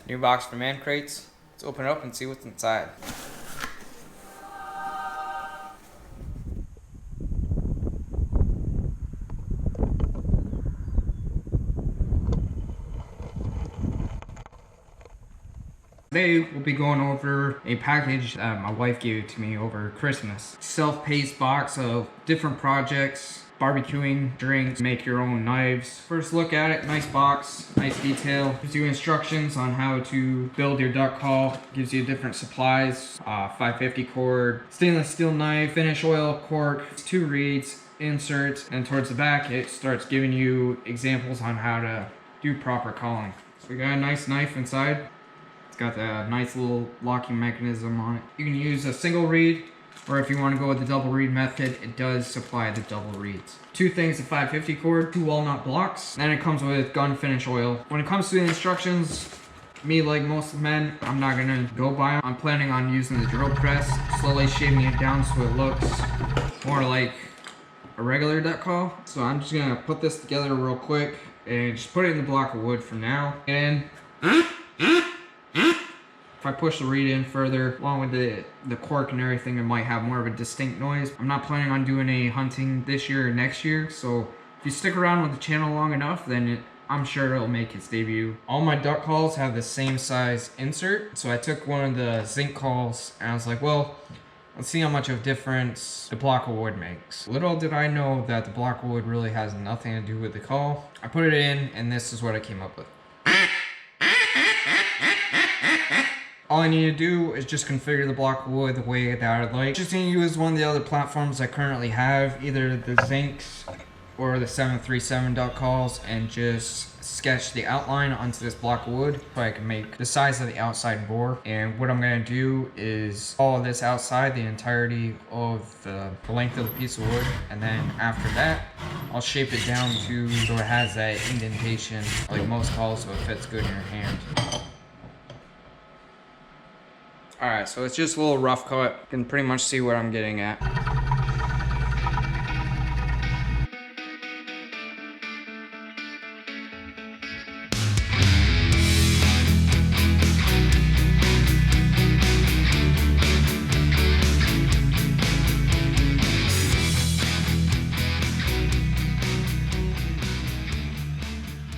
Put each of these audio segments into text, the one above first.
New box from Man Crates. Let's open it up and see what's inside. Today we'll be going over a package that my wife gave to me over Christmas. Self-paced box of different projects, barbecuing, drinks, make your own knives. First look at it, nice box, nice detail. Gives you instructions on how to build your duck call. Gives you different supplies, 550 cord, stainless steel knife, finish oil, cork, 2 reeds, inserts, and towards the back it starts giving you examples on how to do proper calling. So we got a nice knife inside. It's got a nice little locking mechanism on it. You can use a single reed, or if you want to go with the double reed method, it does supply the double reeds. 2 things of 550 cord, 2 walnut blocks, and it comes with gun finish oil. When it comes to the instructions, me, like most men, I'm not gonna go by them. I'm planning on using the drill press, slowly shaving it down so it looks more like a regular duck call. So I'm just gonna put this together real quick and just put it in the block of wood for now. And if I push the reed in further, along with the cork and everything, it might have more of a distinct noise. I'm not planning on doing any hunting this year or next year, so if you stick around with the channel long enough, then I'm sure it'll make its debut. All my duck calls have the same size insert, so I took one of the zinc calls and I was like, well, let's see how much of a difference the block of wood makes. Little did I know that the block of wood really has nothing to do with the call. I put it in and this is what I came up with. All I need to do is just configure the block of wood the way that I'd like. Just gonna use one of the other platforms I currently have, either the Zincs or the 737 duck calls, and just sketch the outline onto this block of wood so I can make the size of the outside bore. And what I'm gonna do is follow this outside the entirety of the length of the piece of wood, and then after that I'll shape it down to so it has that indentation like most calls, so it fits good in your hand. Alright, so it's just a little rough cut. You can pretty much see what I'm getting at.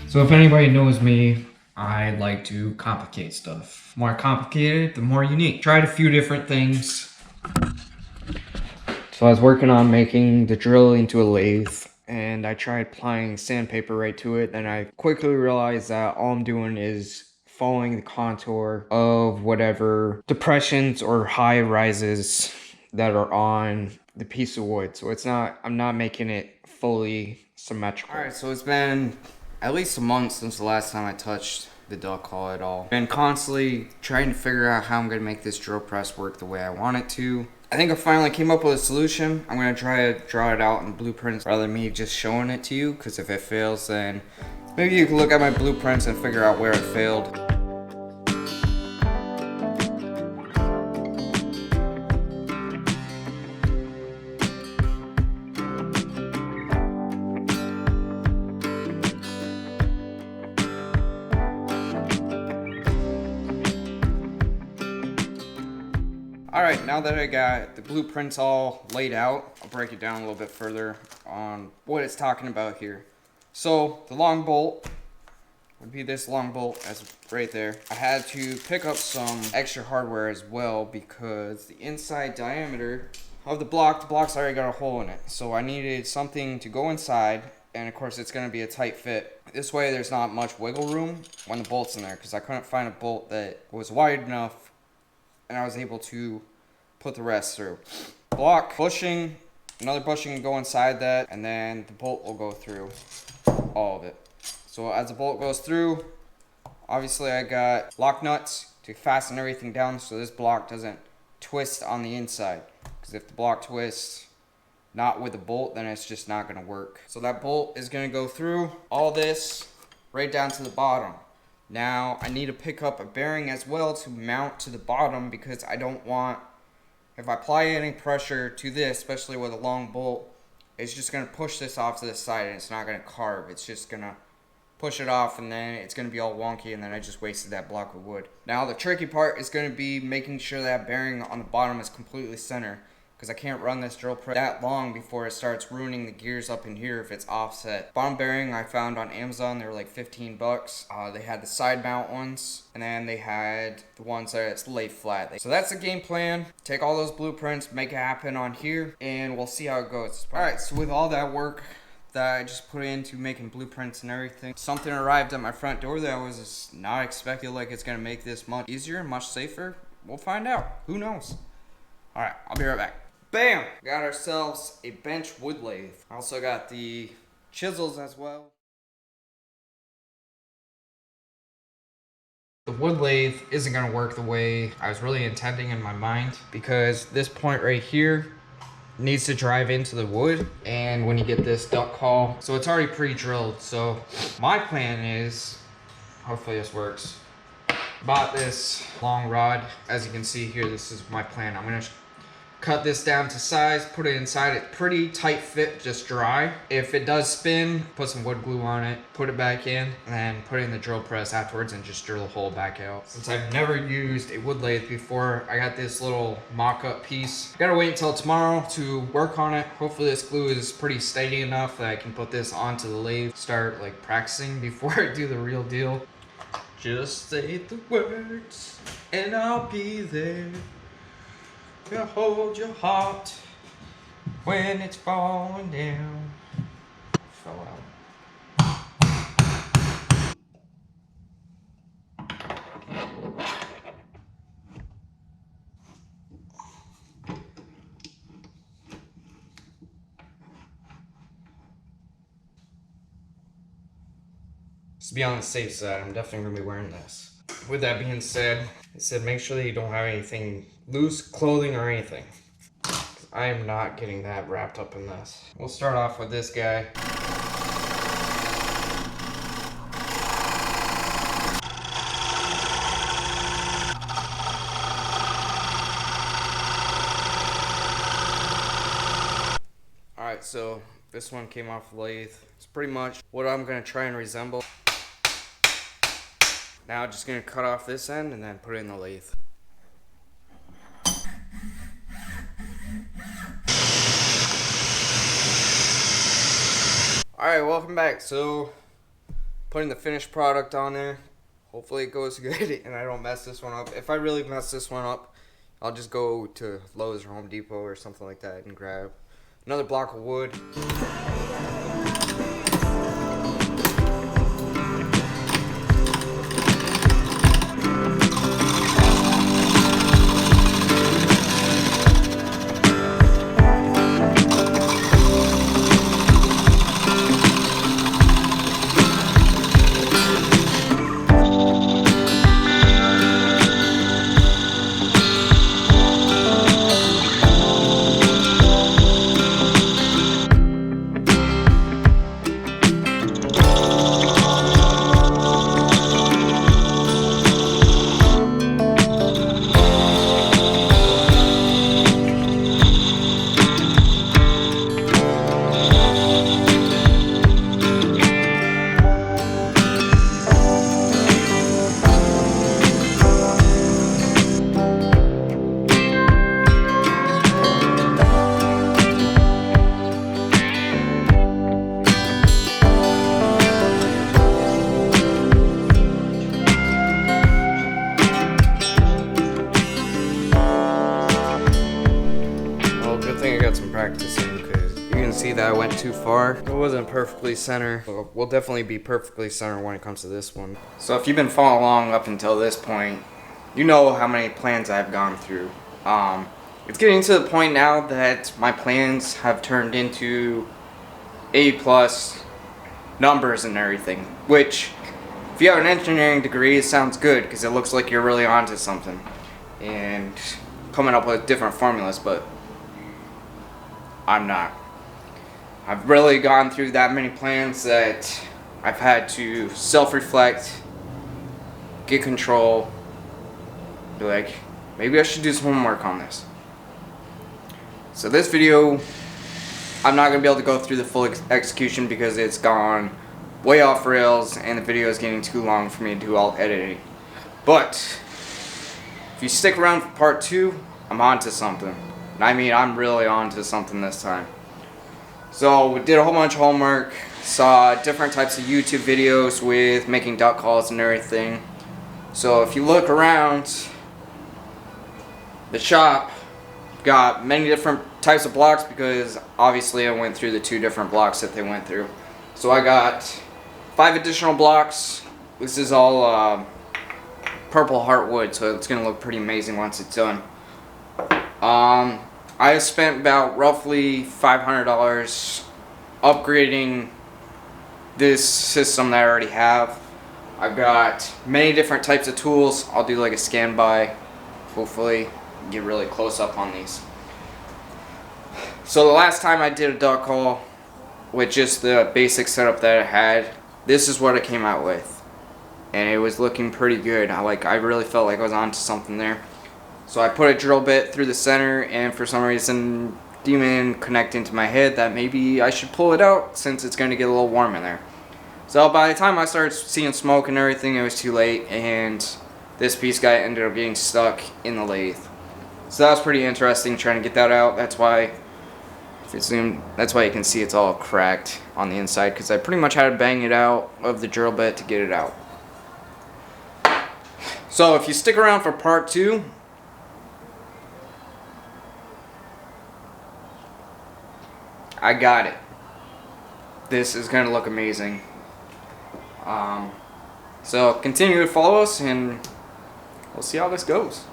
So if anybody knows me, I like to complicate stuff. The more complicated, the more unique. Tried a few different things. So I was working on making the drill into a lathe, and I tried applying sandpaper right to it, and I quickly realized that all I'm doing is following the contour of whatever depressions or high rises that are on the piece of wood. So I'm not making it fully symmetrical. Alright, so it's been at least a month since the last time I touched the duck call at all. Been constantly trying to figure out how I'm gonna make this drill press work the way I want it to. I think I finally came up with a solution. I'm gonna try to draw it out in blueprints rather than me just showing it to you, because if it fails, then maybe you can look at my blueprints and figure out where it failed. Alright, now that I got the blueprints all laid out, I'll break it down a little bit further on what it's talking about here. So, the long bolt would be this long bolt as right there. I had to pick up some extra hardware as well because the inside diameter of the block's already got a hole in it. So I needed something to go inside, and of course it's going to be a tight fit. This way there's not much wiggle room when the bolt's in there, because I couldn't find a bolt that was wide enough and I was able to put the rest through. Block, bushing, another bushing can go inside that, and then the bolt will go through all of it. So as the bolt goes through, obviously I got lock nuts to fasten everything down so this block doesn't twist on the inside. Because if the block twists not with the bolt, then it's just not going to work. So that bolt is going to go through all this right down to the bottom. Now I need to pick up a bearing as well to mount to the bottom, because I don't want, if I apply any pressure to this, especially with a long bolt, it's just going to push this off to the side and it's not going to carve. It's just going to push it off, and then it's going to be all wonky, and then I just wasted that block of wood. Now the tricky part is going to be making sure that bearing on the bottom is completely center, because I can't run this drill press that long before it starts ruining the gears up in here if it's offset. Bottom bearing I found on Amazon, they were like 15 bucks. They had the side mount ones, and then they had the ones that lay flat. So that's the game plan. Take all those blueprints, make it happen on here, and we'll see how it goes. Alright, so with all that work that I just put into making blueprints and everything, something arrived at my front door that I was just not expecting. Like, it's gonna make this much easier, much safer. We'll find out. Who knows? Alright, I'll be right back. Bam! Got ourselves a bench wood lathe. Also got the chisels as well. The wood lathe isn't going to work the way I was really intending in my mind, because this point right here needs to drive into the wood, and when you get this duct call, so it's already pre-drilled. So my plan is, hopefully this works, bought this long rod. As you can see here, this is my plan. I'm going to cut this down to size, put it inside. It's pretty tight fit, just dry. If it does spin, put some wood glue on it, put it back in, and then put it in the drill press afterwards and just drill the hole back out. Since I've never used a wood lathe before, I got this little mock-up piece. Gotta wait until tomorrow to work on it. Hopefully this glue is pretty steady enough that I can put this onto the lathe, start like practicing before I do the real deal. Just say the words and I'll be there. Gonna hold your heart when it's falling down. Fell out. Just to be on the safe side, I'm definitely gonna be wearing this. With that being said, it said make sure that you don't have anything loose, clothing or anything. I am not getting that wrapped up in this. We'll start off with this guy. Alright, so this one came off the lathe. It's pretty much what I'm gonna try and resemble. Now I'm just gonna cut off this end and then put it in the lathe. Alright, welcome back. So, putting the finished product on there. Hopefully it goes good and I don't mess this one up. If I really mess this one up, I'll just go to Lowe's or Home Depot or something like that and grab another block of wood. Practicing, because you can see that I went too far. It wasn't perfectly center. We'll definitely be perfectly center when it comes to this one. So if you've been following along up until this point, you know how many plans I've gone through. It's getting to the point now that my plans have turned into A+ numbers and everything, which if you have an engineering degree, it sounds good because it looks like you're really onto something and coming up with different formulas, but I'm not. I've really gone through that many plans that I've had to self-reflect, get control, be like, maybe I should do some homework on this. So this video, I'm not going to be able to go through the full execution because it's gone way off rails and the video is getting too long for me to do all editing. But if you stick around for part 2, I'm on to something. And I mean, I'm really on to something this time. So we did a whole bunch of homework, saw different types of YouTube videos with making duck calls and everything. So if you look around the shop, got many different types of blocks because obviously I went through the 2 different blocks that they went through. So I got 5 additional blocks. This is all purple heartwood, so it's gonna look pretty amazing once it's done. I spent about roughly $500 upgrading this system that I already have. I've got many different types of tools. I'll do like a scan by, hopefully get really close up on these. So the last time I did a duck call with just the basic setup that I had, this is what I came out with, and it was looking pretty good. I really felt like I was onto something there. So I put a drill bit through the center, and for some reason demon connecting to my head that maybe I should pull it out since it's going to get a little warm in there. So by the time I started seeing smoke and everything, it was too late, and this piece guy ended up getting stuck in the lathe. So that was pretty interesting trying to get that out. That's why, if you zoom, that's why you can see it's all cracked on the inside, because I pretty much had to bang it out of the drill bit to get it out. So if you stick around for part 2, I got it. This is going to look amazing. So continue to follow us and we'll see how this goes.